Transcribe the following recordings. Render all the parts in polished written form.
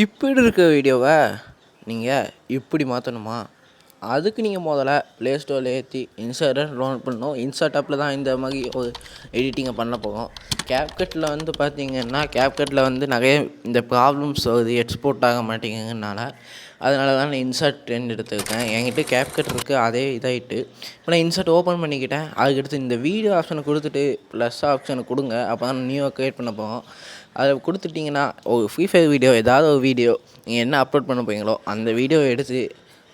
இப்படி இருக்க வீடியோவை நீங்கள் இப்படி மாற்றணுமா? அதுக்கு நீங்கள் முதல்ல ப்ளே ஸ்டோரில் ஏற்றி இன்சர்ட்டை டவுன்லோட் பண்ணணும். இன்சர்ட் ஆப்பில் தான் இந்த மாதிரி ஒரு எடிட்டிங்கை பண்ண போகும். கேப்கட்டில் வந்து பார்த்தீங்கன்னா, கேப்கட்டில் வந்து நிறைய இந்த ப்ராப்ளம்ஸ் வருது, எக்ஸ்போர்ட் ஆக மாட்டேங்குதுனால. அதனால தான் நான் இன்சர்ட் 10 எடுத்துருக்கேன். என்கிட்ட கேப்கட் இருக்குது, அதே இதாகிட்டு. இப்போ நான் இன்சர்ட் ஓப்பன் பண்ணிக்கிட்டேன். அதுக்கடுத்து இந்த வீடியோ ஆப்ஷனை கொடுத்துட்டு ப்ளஸ் ஆப்ஷனை கொடுங்க. அப்போ தான் நியூவாக க்ரியேட் பண்ண போகும். அதை கொடுத்துட்டிங்கன்னா ஒரு ஃப்ரீ ஃபயர் வீடியோ, ஏதாவது ஒரு வீடியோ நீங்கள் என்ன அப்லோட் பண்ண போகிறீங்களோ அந்த வீடியோவை எடுத்து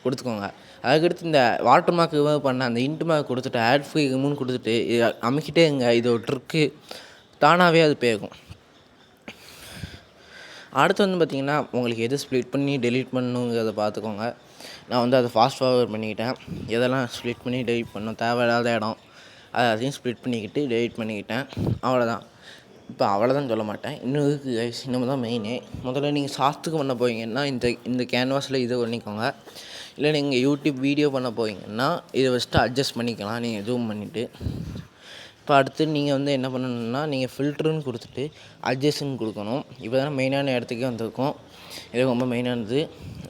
கொடுத்துக்கோங்க. அதுக்கடுத்து இந்த வாட்டர் மார்க் ரிமூவ் பண்ண அந்த இன்ட்டு மார்க் கொடுத்துட்டு ஆட் ஃப்ரீ ரிமூவ்னு கொடுத்துட்டு இதை அமைக்கிட்டே இருங்க. இது ஒரு ட்ரிக்கு, தானாகவே அது போயிருக்கும். அடுத்து வந்து பார்த்திங்கன்னா, உங்களுக்கு எது ஸ்ப்ளிட் பண்ணி டெலீட் பண்ணணுங்கிறத பார்த்துக்கோங்க. நான் வந்து அதை ஃபாஸ்ட் ஃபார்வர்ட் பண்ணிக்கிட்டேன். எதெல்லாம் ஸ்ப்ளிட் பண்ணி டெலீட் பண்ணணும், தேவையில்லாத இடம் அதையும் ஸ்ப்ளிட் பண்ணிக்கிட்டு டெலீட் பண்ணிக்கிட்டேன். அவ்வளோதான். இப்போ அவ்வளோதான் சொல்ல மாட்டேன், இன்னும் இருக்குது கைஸ். இன்னும் தான் மெயினே. முதல்ல நீங்கள் ஷார்ட்ஸுக்கு பண்ண போவீங்கன்னா இந்த கேன்வாஸில் இதை பண்ணிக்கோங்க. இல்லை நீங்கள் யூடியூப் வீடியோ பண்ண போவீங்கன்னா இதை ஃபஸ்ட்டு அட்ஜஸ்ட் பண்ணிக்கலாம் நீங்கள் ஜூம் பண்ணிவிட்டு. இப்போ அடுத்து நீங்கள் வந்து என்ன பண்ணணுன்னா, நீங்கள் ஃபில்ட்ருன்னு கொடுத்துட்டு அட்ஜஸ்ட்னு கொடுக்கணும். இப்போ தான் மெயினான இடத்துக்கே வந்திருக்கும். இது ரொம்ப மெயினானது.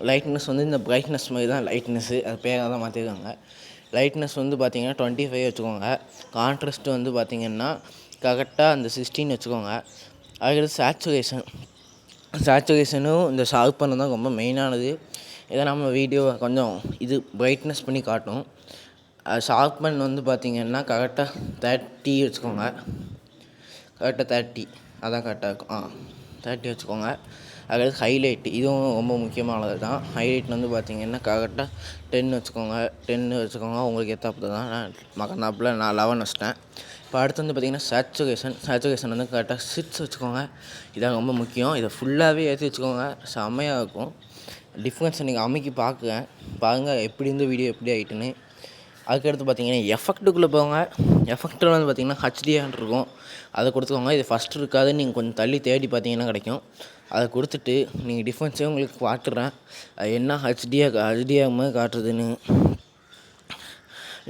லைட்னஸ் வந்து இந்த பிரைட்னஸ் மாதிரி தான் லைட்னஸ்ஸு, அது பேராக தான் மாற்றிருக்காங்க. லைட்னஸ் வந்து பார்த்திங்கன்னா 25 வச்சுக்கோங்க. கான்ட்ராஸ்ட் வந்து பார்த்திங்கன்னா கரெக்டாக அந்த 16 வச்சுக்கோங்க. அதுக்கடுத்து சேச்சுரேஷனும் இந்த ஷார்ப்பனும் தான் ரொம்ப மெயினானது. இதை நம்ம வீடியோ கொஞ்சம் இது பிரைட்னஸ் பண்ணி காட்டும். ஷார்ப்பன் வந்து பார்த்திங்கன்னா கரெக்டாக 30 வச்சுக்கோங்க. கரெக்டாக 30 அதான் கரெக்டாக இருக்கும். 30 வச்சுக்கோங்க. அதுக்கடுத்து ஹைலைட், இதுவும் ரொம்ப முக்கியமானது தான். ஹைலைட் வந்து பார்த்திங்கன்னா கரெக்டாக 10 வச்சுக்கோங்க. உங்களுக்கு ஏற்றாப்புல தான். நான் மறந்தாப்புல நான் 11 வச்சிட்டேன். இப்போ அடுத்து வந்து பார்த்திங்கன்னா சேச்சுரேஷன் வந்து கரெக்டாக 6 வச்சுக்கோங்க. இதான் ரொம்ப முக்கியம். இதை ஃபுல்லாகவே ஏற்றி வச்சுக்கோங்க, செம்மையாக இருக்கும். டிஃப்ரென்ஸை நீங்கள் அமைக்கி பாருங்கள் எப்படி இருந்த வீடியோ எப்படி ஆகிட்டுன்னு. அதுக்கடுத்து பார்த்திங்கன்னா எஃபெக்ட்டுக்குள்ளே போங்க. எஃபெக்ட்டில் வந்து பார்த்திங்கன்னா ஹச்டிஆர் இருக்கும், அதை கொடுத்துக்கோங்க. இது ஃபஸ்ட்டு இருக்காது, நீங்கள் கொஞ்சம் தள்ளி தேடி பார்த்தீங்கன்னா கிடைக்கும். அதை கொடுத்துட்டு நீங்கள் டிஃப்ரென்ஸே உங்களுக்கு காட்டுறேன், அது என்ன ஹச்டிஆர் மாதிரி காட்டுறதுன்னு.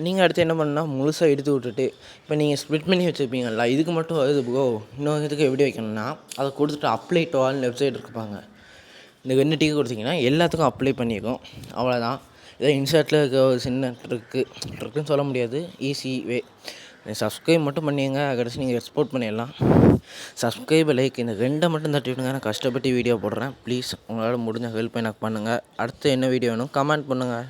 நீங்கள் அடுத்து என்ன பண்ணால் முழுசாக எடுத்து விட்டுட்டு, இப்போ நீங்கள் ஸ்ப்ளிட் பண்ணி வச்சுருப்பீங்களா, இதுக்கு மட்டும் வருது ப்ரோ, இன்னொரு இதுக்கு எப்படி வைக்கணும்னா அதை கொடுத்துட்டு அப்ளை டு ஆல் வெப்சைட் இருப்பாங்க. இந்த 2 டிக்கு கொடுத்தீங்கன்னா எல்லாத்துக்கும் அப்ளை பண்ணியிருக்கோம். அவ்வளோதான். இதை இன்சர்ட்டில் இருக்க ஒரு சின்ன ட்ரிக்குன்னு சொல்ல முடியாது, ஈஸி வே. சப்ஸ்கிரைப் மட்டும் பண்ணிடுங்க. கடைசி நீங்கள் எக்ஸ்போர்ட் பண்ணிடலாம். சப்ஸ்கிரைப், லைக் இந்த 2 மட்டும் தட்டி விடுங்க. நான் கஷ்டப்பட்டு வீடியோ போடுறேன். ப்ளீஸ் உங்களால் முடிஞ்ச ஹெல்ப் எனக்கு பண்ணுங்கள். அடுத்து என்ன வீடியோ வேணும் கமெண்ட் பண்ணுங்கள்.